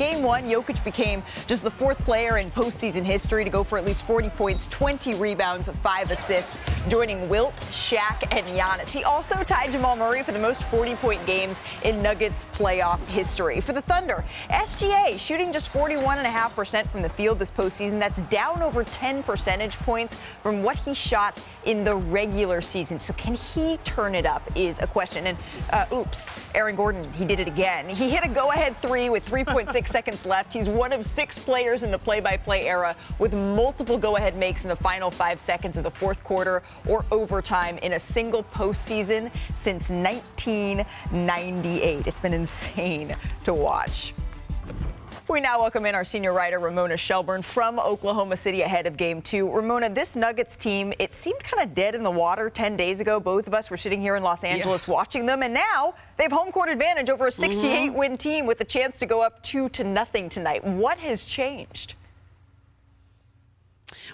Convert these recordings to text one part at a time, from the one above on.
Game 1, Jokic became just the fourth player in postseason history to go for at least 40 points, 20 rebounds, 5 assists, joining Wilt, Shaq, and Giannis. He also tied Jamal Murray for the most 40-point games in Nuggets playoff history. For the Thunder, SGA shooting just 41.5% from the field this postseason. That's down over 10 percentage points from what he shot in the regular season. So can he turn it up is a question. And Aaron Gordon, he did it again. He hit a go-ahead three with 3.6 seconds left. He's one of 6 players in the play-by-play era with multiple go-ahead makes in the final 5 seconds of the fourth quarter or overtime in a single postseason since 1998. It's been insane to watch. We now welcome in our senior writer, Ramona Shelburne, from Oklahoma City ahead of Game 2. Ramona, this Nuggets team, it seemed kind of dead in the water 10 days ago. Both of us were sitting here in Los Angeles watching them, and now they have home court advantage over a 68-win team with a chance to go up 2-0 tonight. What has changed?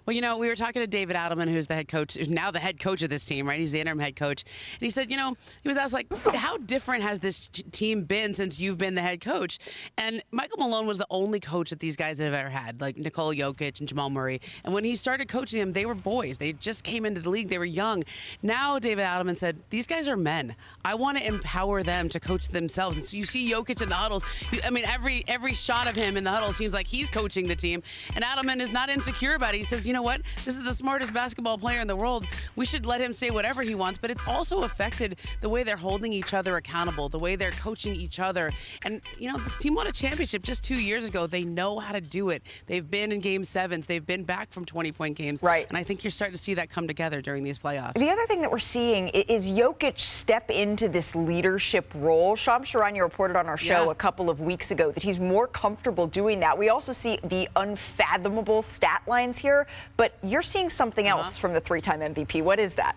Well, you know, we were talking to David Adelman, who's the head coach, who's now the head coach of this team, right? He's the interim head coach. And he said, you know, he was asked, like, how different has this team been since you've been the head coach? And Michael Malone was the only coach that these guys have ever had, like Nikola Jokic and Jamal Murray. And when he started coaching them, they were boys. They just came into the league. They were young. Now, David Adelman said, these guys are men. I want to empower them to coach themselves. And so you see Jokic in the huddles. I mean, every shot of him in the huddle seems like he's coaching the team. And Adelman is not insecure about it. He says, you know what? This is the smartest basketball player in the world. We should let him say whatever he wants, but it's also affected the way they're holding each other accountable, the way they're coaching each other. And, you know, this team won a championship just 2 years ago. They know how to do it. They've been in Game 7s. They've been back from 20-point games. Right. And I think you're starting to see that come together during these playoffs. The other thing that we're seeing is Jokic step into this leadership role. Shams Charania reported on our show a couple of weeks ago that he's more comfortable doing that. We also see the unfathomable stat lines here, but you're seeing something else from the 3-time MVP. What is that?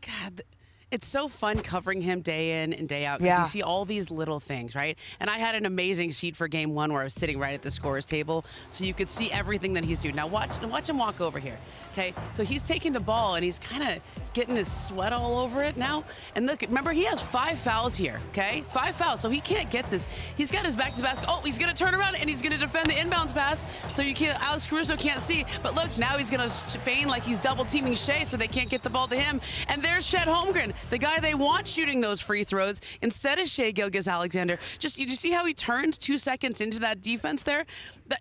God, it's so fun covering him day in and day out because you see all these little things, right? And I had an amazing sheet for Game 1 where I was sitting right at the scorer's table, so you could see everything that he's doing. Now watch him walk over here, okay? So he's taking the ball and he's kind of getting his sweat all over it now. And look, remember, he has 5 fouls here, okay? 5 fouls, so he can't get this. He's got his back to the basket. Oh, he's going to turn around and he's going to defend the inbounds pass, so Alex Caruso can't see. But look, now he's going to feign like he's double-teaming Shea so they can't get the ball to him. And there's Chet Holmgren, the guy they want shooting those free throws instead of Shea Gilgeous-Alexander. Just, you see how he turns 2 seconds into that defense there?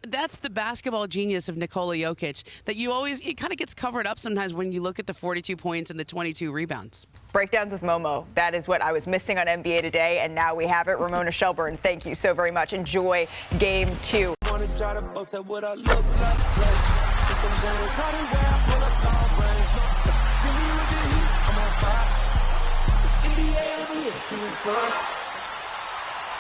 That's the basketball genius of Nikola Jokic that it kind of gets covered up sometimes when you look at the 42 points and the 22 rebounds. Breakdowns with Momo. That is what I was missing on NBA Today, and now we have it. Ramona Shelburne, thank you so very much. Enjoy Game 2. NBA,